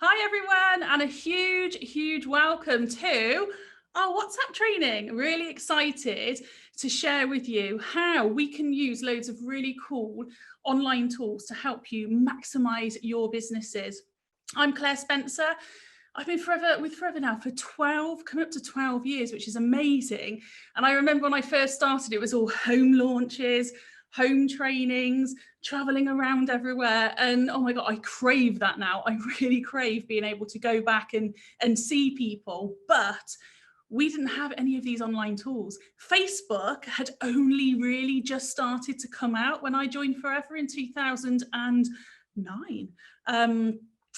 Hi everyone, and a huge welcome to our WhatsApp training. Really excited to share with you how we can use loads of really cool online tools to help you maximize your businesses. I'm Claire Spencer. I've been with Forever now for 12, coming up to 12 years, which is amazing. And I remember when I first started, it was all home launches, home trainings, traveling around everywhere. And oh my God, I crave that now. I really crave being able to go back and see people. But we didn't have any of these online tools. Facebook had only really just started to come out when I joined Forever in 2009.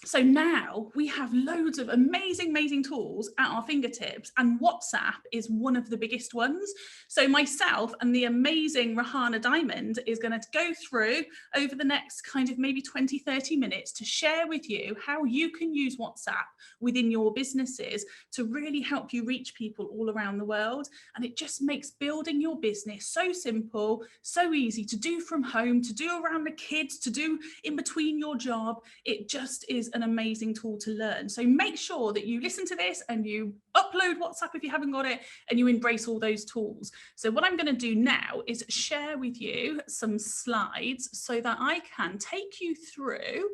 So now we have loads of amazing tools at our fingertips, and WhatsApp is one of the biggest ones. So myself and the amazing Rahana Diamond is going to go through over the next kind of maybe 20-30 minutes to share with you how you can use WhatsApp within your businesses to really help you reach people all around the world. And it just makes building your business so simple, so easy to do from home, to do around the kids, to do in between your job. It just is an amazing tool to learn. So make sure that you listen to this and you upload WhatsApp if you haven't got it, and you embrace all those tools. So what I'm going to do now is share with you some slides so that I can take you through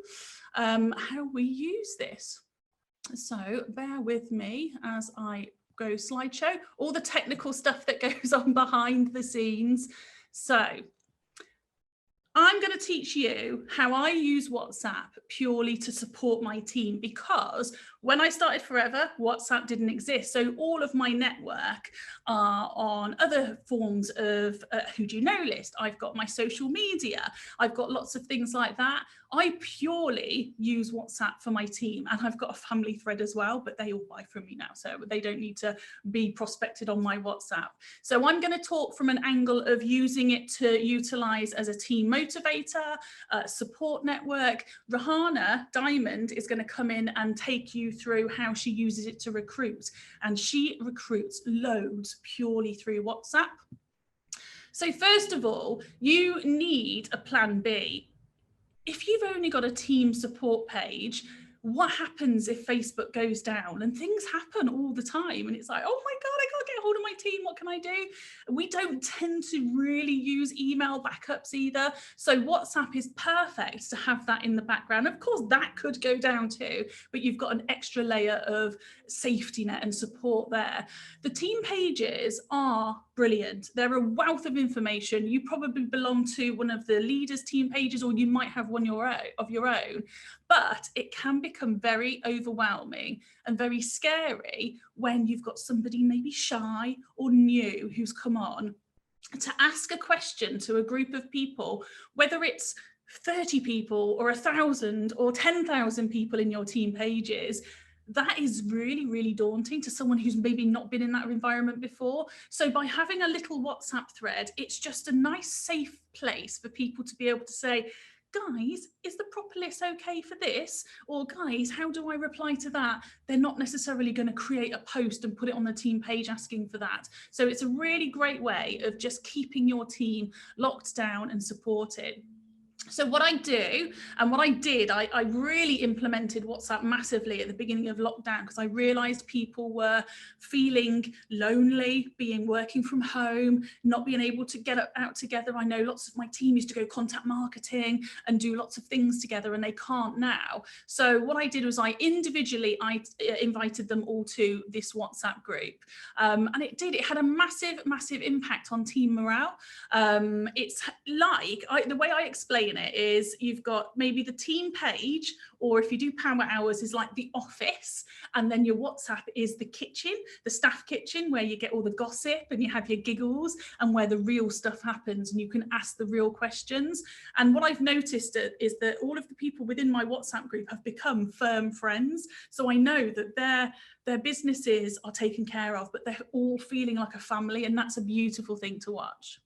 how we use this. So bear with me as I go slideshow, all the technical stuff that goes on behind the scenes. So I'm going to teach you how I use WhatsApp purely to support my team, because when I started Forever, WhatsApp didn't exist. So all of my network are on other forms of who do you know list. I've got my social media. I've got lots of things like that. I purely use WhatsApp for my team, and I've got a family thread as well, but they all buy from me now, so they don't need to be prospected on my WhatsApp. So I'm going to talk from an angle of using it to utilize as a team motivator, support network. Rahana Diamond is going to come in and take you through how she uses it to recruit, and she recruits loads purely through WhatsApp. So first of all, you need a plan B. If you've only got a team support page, what happens if Facebook goes down? And things happen all the time. And it's like, oh my God, I can't get hold of my team. What can I do? We don't tend to really use email backups either. So WhatsApp is perfect to have that in the background. Of course, that could go down too, but you've got an extra layer of safety net and support there. The team pages are brilliant. They're a wealth of information. You probably belong to one of the leaders' team pages, or you might have one of your own, but it can become very overwhelming and very scary when you've got somebody maybe shy or new who's come on to ask a question to a group of people, whether it's 30 people or 1,000 or 10,000 people in your team pages. That is really daunting to someone who's maybe not been in that environment before. So by having a little WhatsApp thread, it's just a nice, safe place for people to be able to say, guys, is the propolis okay for this? Or guys, how do I reply to that? They're not necessarily going to create a post and put it on the team page asking for that. So it's a really great way of just keeping your team locked down and supported. So what I do and what I did, I really implemented WhatsApp massively at the beginning of lockdown, because I realized people were feeling lonely, working from home, not being able to get out together. I know lots of my team used to go contact marketing and do lots of things together, and they can't now. So what I did was I invited them all to this WhatsApp group. And it had a massive impact on team morale. It's like, the way I explain it is, you've got maybe the team page, or if you do power hours, is like the office, and then your WhatsApp is the kitchen, the staff kitchen, where you get all the gossip and you have your giggles, and where the real stuff happens and you can ask the real questions. And what I've noticed is that all of the people within my WhatsApp group have become firm friends. So I know that their businesses are taken care of, but they're all feeling like a family, and that's a beautiful thing to watch.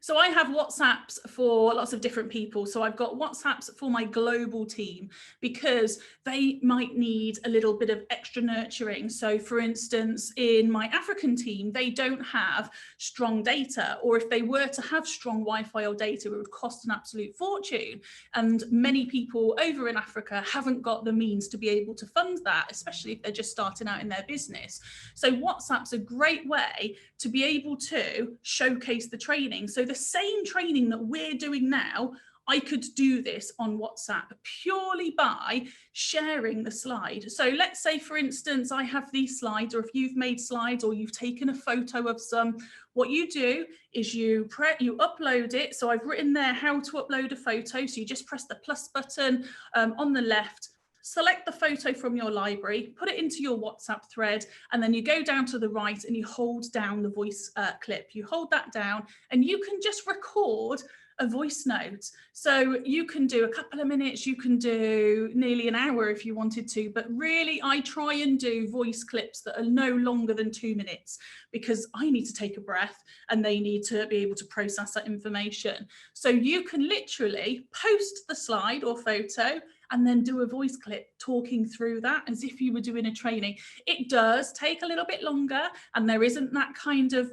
So I have WhatsApps for lots of different people. So I've got WhatsApps for my global team because they might need a little bit of extra nurturing. So for instance, in my African team, they don't have strong data, or if they were to have strong Wi-Fi or data, it would cost an absolute fortune. And many people over in Africa haven't got the means to be able to fund that, especially if they're just starting out in their business. So WhatsApp's a great way to be able to showcase the training. So the same training that we're doing now, I could do this on WhatsApp purely by sharing the slide. So let's say, for instance, I have these slides, or if you've made slides or you've taken a photo of some, what you do is you upload it. So I've written there how to upload a photo. So you just press the plus button on the left, select the photo from your library, put it into your WhatsApp thread, and then you go down to the right and you hold down the voice clip. You hold that down and you can just record a voice note. So you can do a couple of minutes, you can do nearly an hour if you wanted to, but really I try and do voice clips that are no longer than 2 minutes, because I need to take a breath and they need to be able to process that information. So you can literally post the slide or photo and then do a voice clip talking through that as if you were doing a training. It does take a little bit longer and there isn't that kind of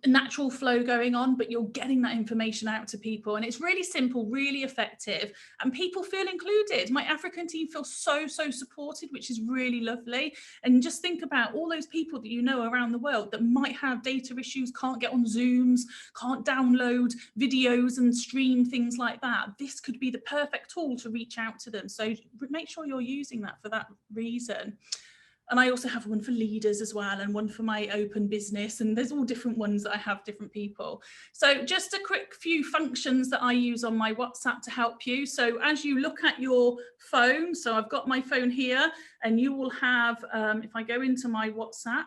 natural flow going on, but you're getting that information out to people, and it's really simple, really effective, and people feel included. My African team feels so supported, which is really lovely. And just think about all those people that you know around the world that might have data issues, can't get on Zooms, can't download videos and stream things like that. This could be the perfect tool to reach out to them, so make sure you're using that for that reason. And I also have one for leaders as well, and one for my open business, and there's all different ones that I have different people. So just a quick few functions that I use on my WhatsApp to help you. So as you look at your phone, so I've got my phone here, and you will have, if I go into my WhatsApp,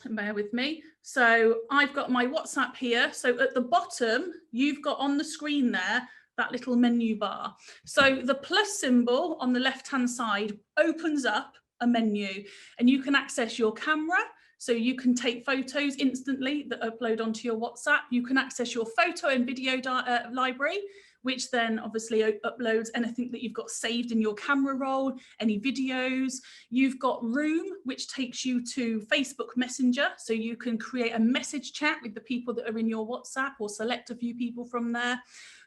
bear with me. So I've got my WhatsApp here. So at the bottom, you've got on the screen there, that little menu bar. So the plus symbol on the left-hand side opens up a menu, and you can access your camera. So you can take photos instantly that upload onto your WhatsApp. You can access your photo and video library, which then obviously uploads anything that you've got saved in your camera roll, any videos. You've got Room, which takes you to Facebook Messenger. So you can create a message chat with the people that are in your WhatsApp, or select a few people from there.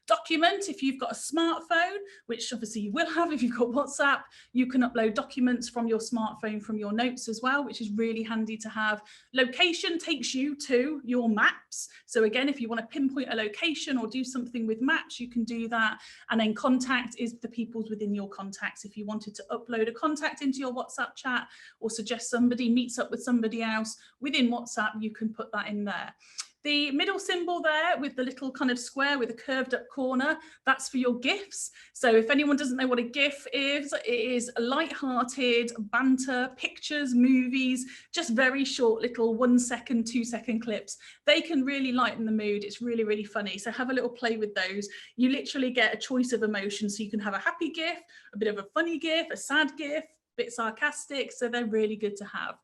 Document, if you've got a smartphone, which obviously you will have if you've got WhatsApp, you can upload documents from your smartphone from your notes as well, which is really handy to have. Location takes you to your maps. So again, if you want to pinpoint a location or do something with maps, you can do that. And then contact is the people within your contacts. If you wanted to upload a contact into your WhatsApp chat, or suggest somebody meets up with somebody else within WhatsApp, you can put that in there. The middle symbol there with the little kind of square with a curved up corner, that's for your GIFs. So if anyone doesn't know what a GIF is, it is light-hearted banter, pictures, movies, just very short little 1 second, 2 second clips. They can really lighten the mood. It's really funny. So have a little play with those. You literally get a choice of emotions. So you can have a happy GIF, a bit of a funny GIF, a sad GIF, a bit sarcastic. So they're really good to have.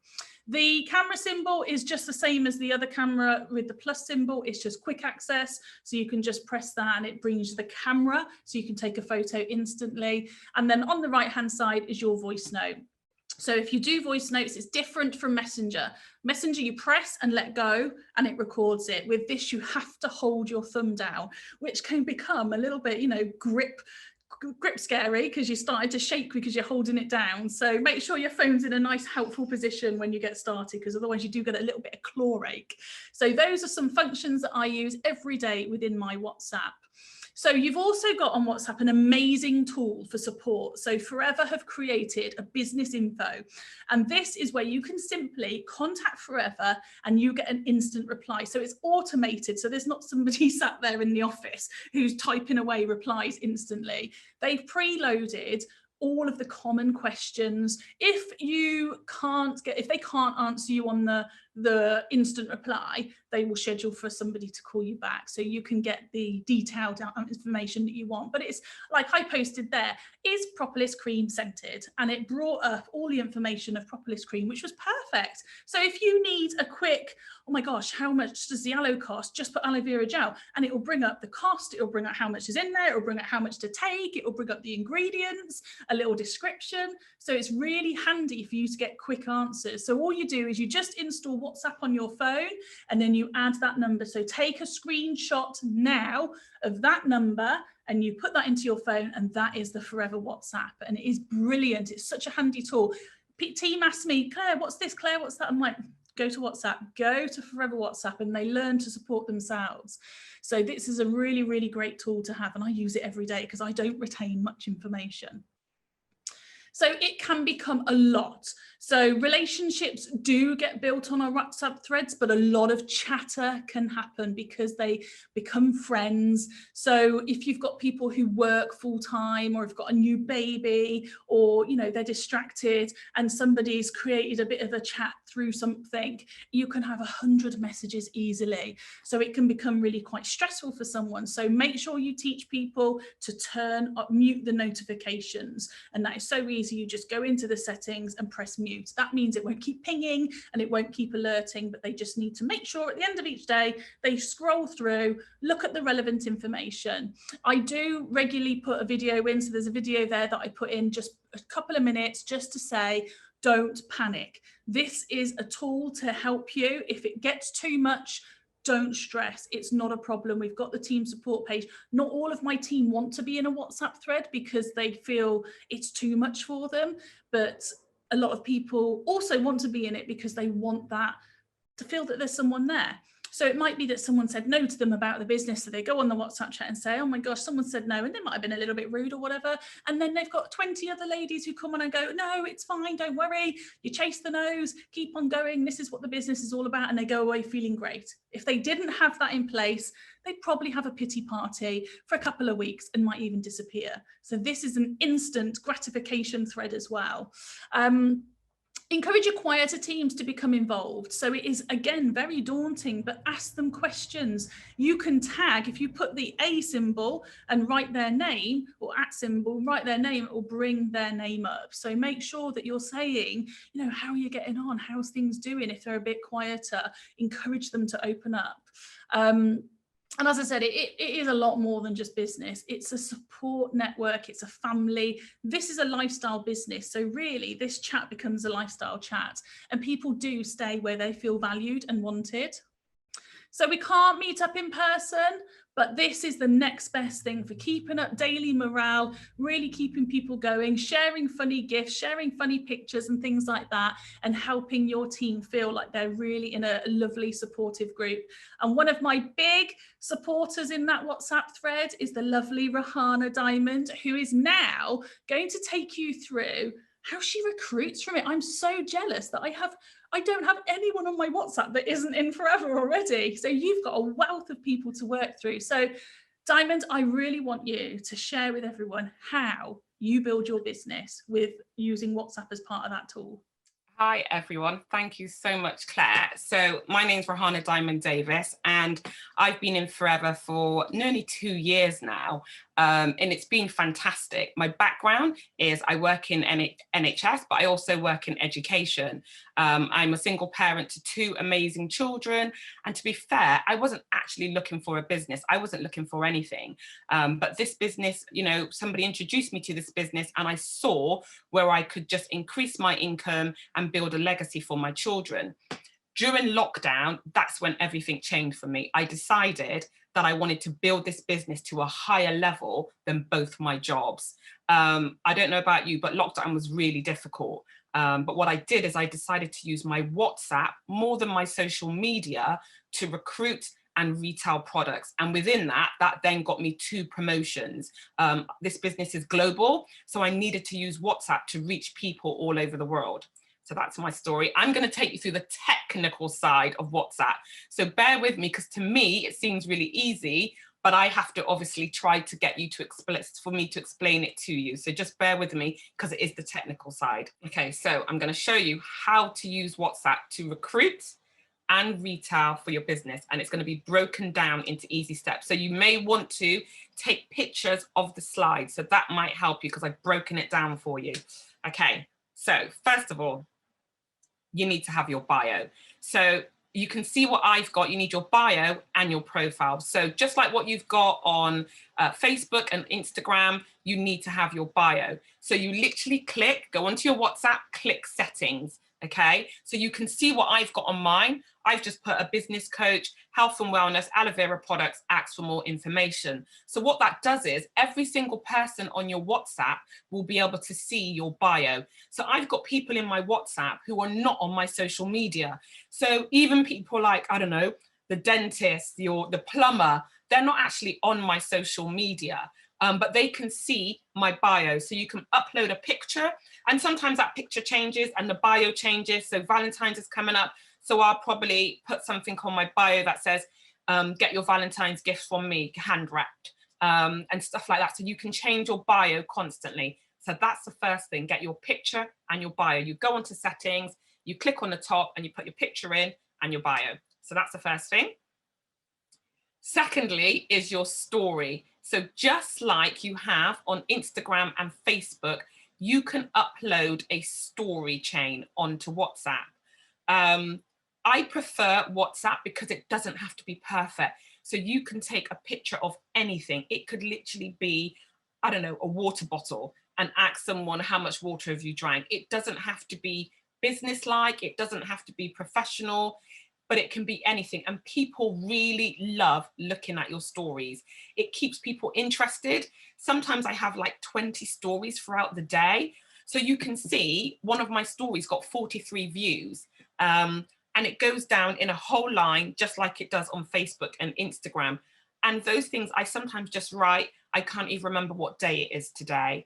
The camera symbol is just the same as the other camera with the plus symbol. It's just quick access. So you can just press that and it brings the camera, so you can take a photo instantly. And then on the right-hand side is your voice note. So if you do voice notes, it's different from Messenger. Messenger, you press and let go and it records it. With this, you have to hold your thumb down, which can become a little bit, grip scary, because you started to shake because you're holding it down. So make sure your phone's in a nice helpful position when you get started, because otherwise you do get a little bit of claw ache. So those are some functions that I use every day within my WhatsApp. So you've also got on WhatsApp an amazing tool for support. So Forever have created a business info, and this is where you can simply contact Forever and you get an instant reply. So it's automated. So there's not somebody sat there in the office who's typing away replies instantly. They've preloaded all of the common questions. If they can't answer you on the instant reply, they will schedule for somebody to call you back, so you can get the detailed information that you want. But it's like I posted there, is propolis cream scented? And it brought up all the information of propolis cream, which was perfect. So if you need a quick, oh my gosh, how much does the aloe cost? Just put aloe vera gel, and it will bring up the cost, it will bring up how much is in there, it will bring up how much to take, it will bring up the ingredients, a little description. So it's really handy for you to get quick answers. So all you do is you just install WhatsApp on your phone, and then you add that number. So take a screenshot now of that number and you put that into your phone, and that is the Forever WhatsApp. And it is brilliant. It's such a handy tool. Team asked me, Claire, what's this? Claire, what's that? I'm like, go to WhatsApp, go to Forever WhatsApp, and they learn to support themselves. So this is a really, really great tool to have, and I use it every day because I don't retain much information. So it can become a lot. So relationships do get built on our WhatsApp threads, but a lot of chatter can happen because they become friends. So if you've got people who work full time, or have got a new baby, or they're distracted and somebody's created a bit of a chat through something, you can have 100 messages easily. So it can become really quite stressful for someone. So make sure you teach people to mute the notifications, and that is so easy. You just go into the settings and press mute. That means it won't keep pinging and it won't keep alerting, but they just need to make sure at the end of each day they scroll through, look at the relevant information. I do regularly put a video in, so there's a video there that I put in just a couple of minutes just to say, don't panic. This is a tool to help you. If it gets too much, don't stress, it's not a problem. We've got the team support page. Not all of my team want to be in a WhatsApp thread because they feel it's too much for them, but a lot of people also want to be in it because they want that, to feel that there's someone there. So it might be that someone said no to them about the business, so they go on the WhatsApp chat and say, oh my gosh, someone said no, and they might have been a little bit rude or whatever, and then they've got 20 other ladies who come on and go, no, it's fine, don't worry, you chase the no's, keep on going, this is what the business is all about, and they go away feeling great. If they didn't have that in place, they'd probably have a pity party for a couple of weeks and might even disappear. So this is an instant gratification thread as well. Encourage your quieter teams to become involved. So it is, again, very daunting, but ask them questions. You can tag, if you put the A symbol and write their name, or @ symbol, write their name, it will bring their name up. So make sure that you're saying, how are you getting on? How's things doing? If they're a bit quieter, encourage them to open up. And as I said, it is a lot more than just business. It's a support network. It's a family. This is a lifestyle business. So really, this chat becomes a lifestyle chat, and people do stay where they feel valued and wanted. So we can't meet up in person, but this is the next best thing for keeping up daily morale, really keeping people going, sharing funny gifts, sharing funny pictures and things like that, and helping your team feel like they're really in a lovely, supportive group. And one of my big supporters in that WhatsApp thread is the lovely Rahana Diamond, who is now going to take you through how she recruits from it. I'm so jealous that I don't have anyone on my WhatsApp that isn't in Forever already. So you've got a wealth of people to work through. So Diamond, I really want you to share with everyone how you build your business with using WhatsApp as part of that tool. Hi, everyone. Thank you so much, Claire. So my name's Rahana Diamond Davis, and I've been in Forever for nearly 2 years now, and it's been fantastic. My background is I work in NHS, but I also work in education. I'm a single parent to 2 amazing children, and to be fair, I wasn't actually looking for a business. I wasn't looking for anything, but this business, somebody introduced me to this business, and I saw where I could just increase my income and build a legacy for my children. During lockdown, that's when everything changed for me. I decided that I wanted to build this business to a higher level than both my jobs. I don't know about you, but lockdown was really difficult. But what I did is I decided to use my WhatsApp more than my social media to recruit and retail products. And within that then got me 2 promotions. This business is global, so I needed to use WhatsApp to reach people all over the world. So that's my story. I'm going to take you through the technical side of WhatsApp. So bear with me, because to me, it seems really easy, but I have to obviously try to get you to explain it to you. So just bear with me because it is the technical side. Okay, so I'm going to show you how to use WhatsApp to recruit and retail for your business, and it's going to be broken down into easy steps. So you may want to take pictures of the slides, so that might help you because I've broken it down for you. Okay, so first of all, you need to have your bio. So you can see what I've got. You need your bio and your profile. So just like what you've got on Facebook and Instagram, you need to have your bio. So you literally go onto your WhatsApp, click settings. Okay, so you can see what I've got on mine. I've just put a business coach, health and wellness, aloe vera products, ask for more information. So what that does is every single person on your WhatsApp will be able to see your bio. So I've got people in my WhatsApp who are not on my social media. So even people like, I don't know, the dentist, the plumber, they're not actually on my social media. But they can see my bio. So you can upload a picture, and sometimes that picture changes and the bio changes. So Valentine's is coming up. So I'll probably put something on my bio that says, get your Valentine's gift from me, hand wrapped, and stuff like that. So you can change your bio constantly. So that's the first thing, get your picture and your bio. You go onto settings, you click on the top and you put your picture in and your bio. So that's the first thing. Secondly is your story. So just like you have on Instagram and Facebook, you can upload a story chain onto WhatsApp. I prefer WhatsApp because it doesn't have to be perfect. So you can take a picture of anything. It could literally be, I don't know, a water bottle, and ask someone, how much water have you drank? It doesn't have to be business-like. It doesn't have to be professional, but it can be anything. And people really love looking at your stories. It keeps people interested. Sometimes I have like 20 stories throughout the day. So you can see one of my stories got 43 views. And it goes down in a whole line, just like it does on Facebook and Instagram. And those things I sometimes just write, I can't even remember what day it is today.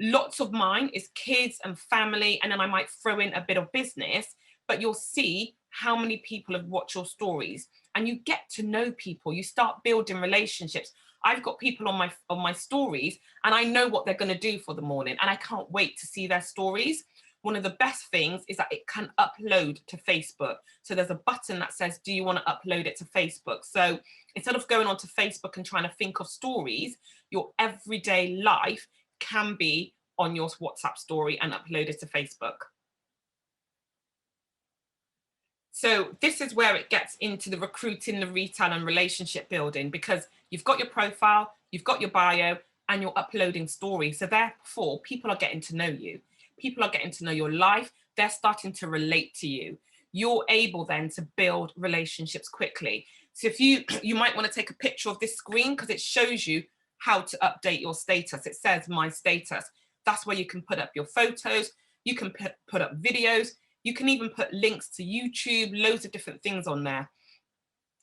Lots of mine is kids and family, and then I might throw in a bit of business, but you'll see how many people have watched your stories, and you get to know people. You start building relationships. I've got people on my stories, and I know what they're going to do for the morning, and I can't wait to see their stories. One of the best things is that it can upload to Facebook. So there's a button that says, do you want to upload it to Facebook? So instead of going onto Facebook and trying to think of stories, your everyday life can be on your WhatsApp story and upload it to Facebook. So this is where it gets into the recruiting, the retail and relationship building, because you've got your profile, you've got your bio, and you're uploading stories. So therefore, people are getting to know you. People are getting to know your life. They're starting to relate to you. You're able then to build relationships quickly. So if you might want to take a picture of this screen because it shows you how to update your status. It says my status. That's where you can put up your photos. You can put up videos. You can even put links to YouTube, loads of different things on there.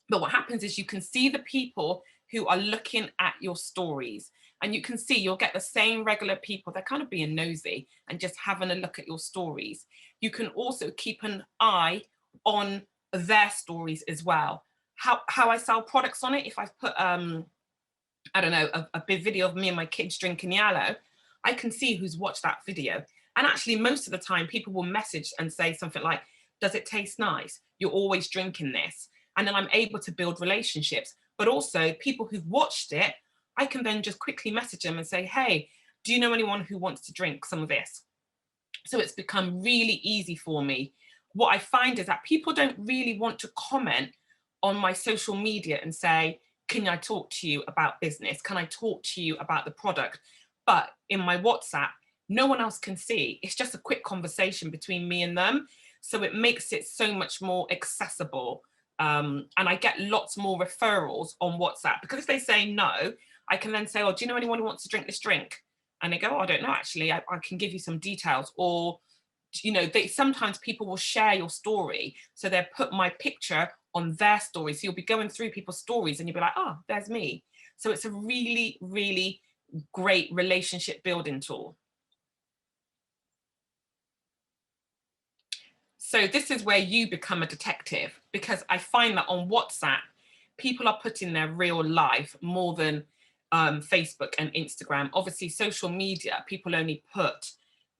But what happens is you can see the people who are looking at your stories, and you can see you'll get the same regular people. They're kind of being nosy and just having a look at your stories. You can also keep an eye on their stories as well. How I sell products on it, if I've put, I don't know, a big video of me and my kids drinking yellow, I can see who's watched that video. And actually, most of the time, people will message and say something like, does it taste nice? You're always drinking this. And then I'm able to build relationships. But also, people who've watched it, I can then just quickly message them and say, hey, do you know anyone who wants to drink some of this? So it's become really easy for me. What I find is that people don't really want to comment on my social media and say, can I talk to you about business? Can I talk to you about the product? But in my WhatsApp, no one else can see. It's just a quick conversation between me and them. So it makes it so much more accessible. And I get lots more referrals on WhatsApp, because if they say no, I can then say, oh, do you know anyone who wants to drink this drink? And they go, oh, I don't know, actually, I can give you some details. Or, you know, sometimes people will share your story. So they'll put my picture on their story. So you'll be going through people's stories and you'll be like, oh, there's me. So it's a really, really great relationship building tool. So this is where you become a detective, because I find that on WhatsApp, people are putting their real life more than Facebook and Instagram. Obviously, social media, people only put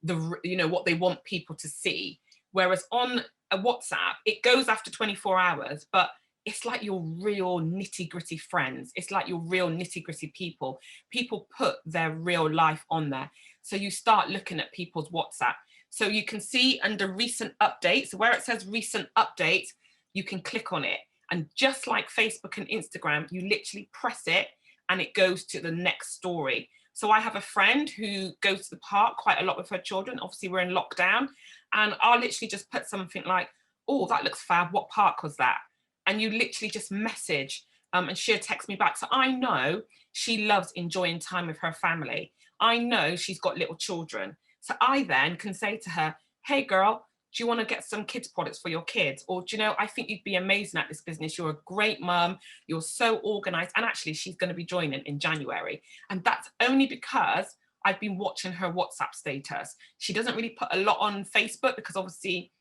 what they want people to see. Whereas on a WhatsApp, it goes after 24 hours, but it's like your real nitty gritty friends. It's like your real nitty gritty people. People put their real life on there. So you start looking at people's WhatsApp. So you can see under recent updates, where it says recent updates, you can click on it. And just like Facebook and Instagram, you literally press it and it goes to the next story. So I have a friend who goes to the park quite a lot with her children. Obviously, we're in lockdown. And I'll literally just put something like, oh, that looks fab. What park was that? And you literally just message and she'll text me back. So I know she loves enjoying time with her family. I know she's got little children. So I then can say to her, hey, girl, do you want to get some kids products for your kids? Or, do you know, I think you'd be amazing at this business. You're a great mum. You're so organized. And actually, she's going to be joining in January. And that's only because I've been watching her WhatsApp status. She doesn't really put a lot on Facebook because obviously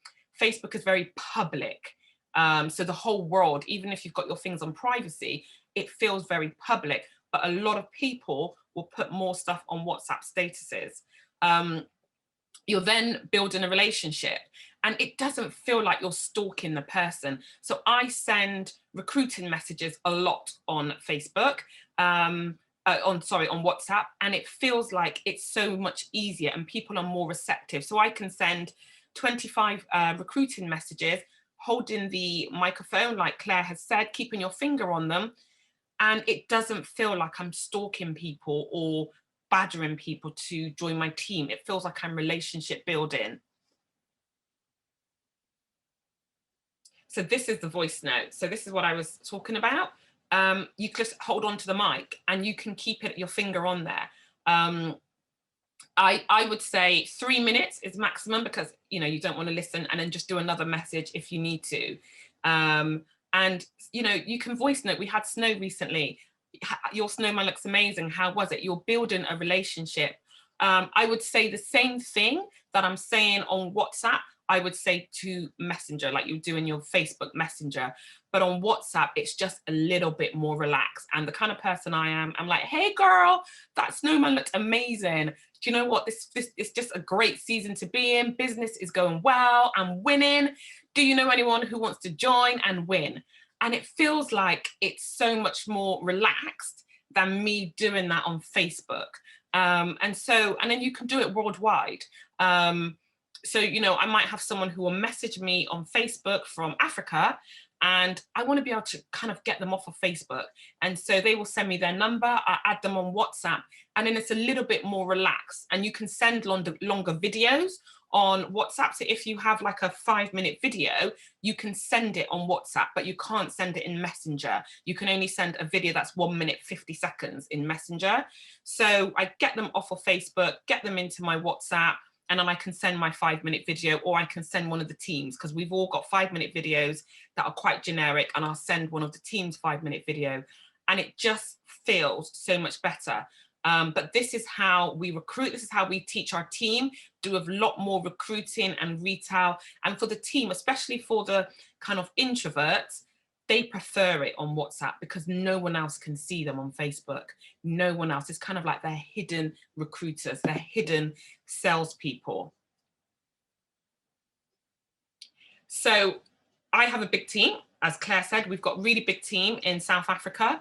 Facebook is very public. So the whole world, even if you've got your things on privacy, it feels very public. But a lot of people will put more stuff on WhatsApp statuses. You're then building a relationship and it doesn't feel like you're stalking the person. So I send recruiting messages a lot on Facebook, on WhatsApp, and it feels like it's so much easier and people are more receptive. So I can send 25 recruiting messages, holding the microphone, like Claire has said, keeping your finger on them. And it doesn't feel like I'm stalking people or badgering people to join my team. It feels like I'm relationship building. So this is the voice note. So this is what I was talking about. You just hold on to the mic and you can keep your finger on there. I would say 3 minutes is maximum because, you know, you don't want to listen, and then just do another message if you need to. And, you know, you can voice note. We had snow recently. Your snowman looks amazing. How was it? You're building a relationship. I would say the same thing that I'm saying on WhatsApp, I would say to Messenger, like you do in your Facebook Messenger. But on WhatsApp, it's just a little bit more relaxed. And the kind of person I am, I'm like, hey, girl, that snowman looks amazing. Do you know what? This is just a great season to be in. Business is going well. I'm winning. Do you know anyone who wants to join and win? And it feels like it's so much more relaxed than me doing that on Facebook. And then you can do it worldwide. So, you know, I might have someone who will message me on Facebook from Africa, and I want to be able to kind of get them off of Facebook. And so they will send me their number, I add them on WhatsApp, and then it's a little bit more relaxed. And you can send longer videos on WhatsApp. So if you have like a 5-minute video, you can send it on WhatsApp, but you can't send it in Messenger. You can only send a video that's 1 minute, 50 seconds in Messenger. So I get them off of Facebook, get them into my WhatsApp, and then I can send my 5-minute video, or I can send one of the teams, because we've all got 5-minute videos that are quite generic, and I'll send one of the team's 5-minute video, and it just feels so much better. But this is how we recruit. This is how we teach our team, do a lot more recruiting and retail. And for the team, especially for the kind of introverts, they prefer it on WhatsApp because no one else can see them on Facebook. No one else. It's kind of like they're hidden recruiters, they're hidden salespeople. So I have a big team. As Claire said, we've got a really big team in South Africa,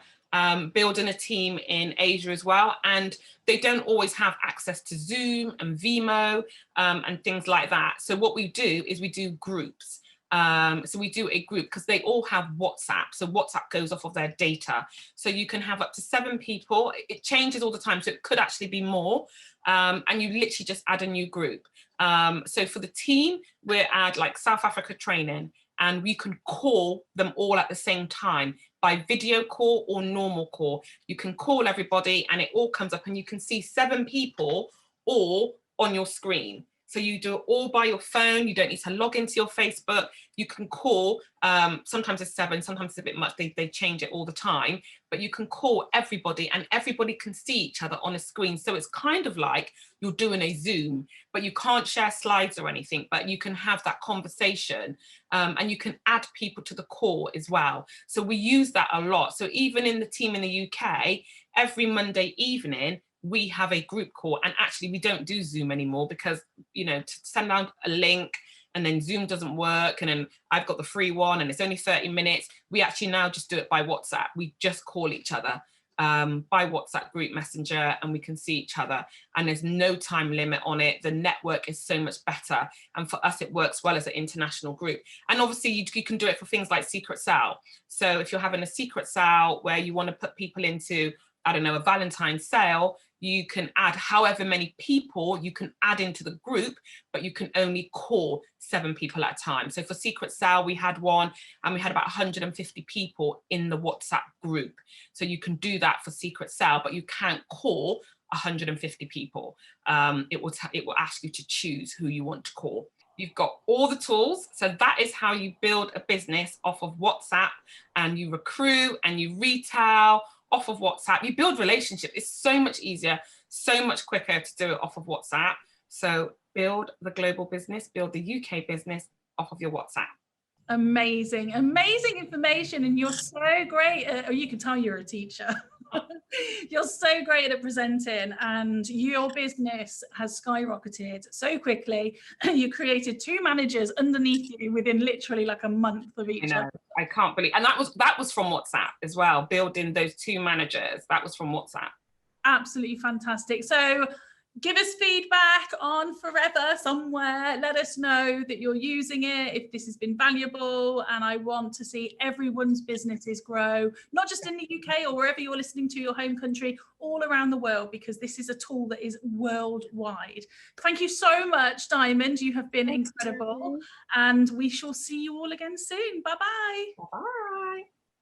building a team in Asia as well. And they don't always have access to Zoom and Vimo and things like that. So what we do is we do groups. So we do a group because they all have WhatsApp. So WhatsApp goes off of their data. So you can have up to 7 people. It changes all the time. So it could actually be more. And you literally just add a new group. So for the team, we're at like South Africa training, and we can call them all at the same time by video call or normal call. You can call everybody and it all comes up, and you can see 7 people all on your screen. So you do it all by your phone. You don't need to log into your Facebook. You can call, sometimes it's 7, sometimes it's a bit much, they change it all the time, but you can call everybody and everybody can see each other on a screen. So it's kind of like you're doing a Zoom, but you can't share slides or anything, but you can have that conversation, and you can add people to the call as well. So we use that a lot. So even in the team in the UK, every Monday evening, we have a group call, and actually we don't do Zoom anymore because, you know, to send out a link and then Zoom doesn't work, and then I've got the free one and it's only 30 minutes. We actually now just do it by WhatsApp. We just call each other by WhatsApp group messenger, and we can see each other, and there's no time limit on it. The network is so much better, and for us it works well as an international group. And obviously you can do it for things like secret sale. So if you're having a secret sale where you want to put people into, I don't know, a Valentine's sale, you can add however many people you can add into the group, but you can only call 7 people at a time. So for Secret Sale, we had one and we had about 150 people in the WhatsApp group. So you can do that for Secret Sale, but you can't call 150 people. It will ask you to choose who you want to call. You've got all the tools. So that is how you build a business off of WhatsApp, and you recruit and you retail off of WhatsApp. You build relationships. It's so much easier, so much quicker to do it off of WhatsApp. So build the global business, build the UK business off of your WhatsApp. Amazing, amazing information. And you're so great at, or you can tell you're a teacher. You're so great at presenting, and your business has skyrocketed so quickly. You created 2 managers underneath you within literally like a month of each other. I can't believe, and that was from WhatsApp as well. Building those 2 managers, that was from WhatsApp. Absolutely fantastic. So give us feedback on Forever somewhere. Let us know that you're using it, if this has been valuable. And I want to see everyone's businesses grow, not just in the UK or wherever you're listening to, your home country, all around the world, because this is a tool that is worldwide. Thank you so much, Diamond. You have been incredible. And we shall see you all again soon. Bye-bye. Bye-bye.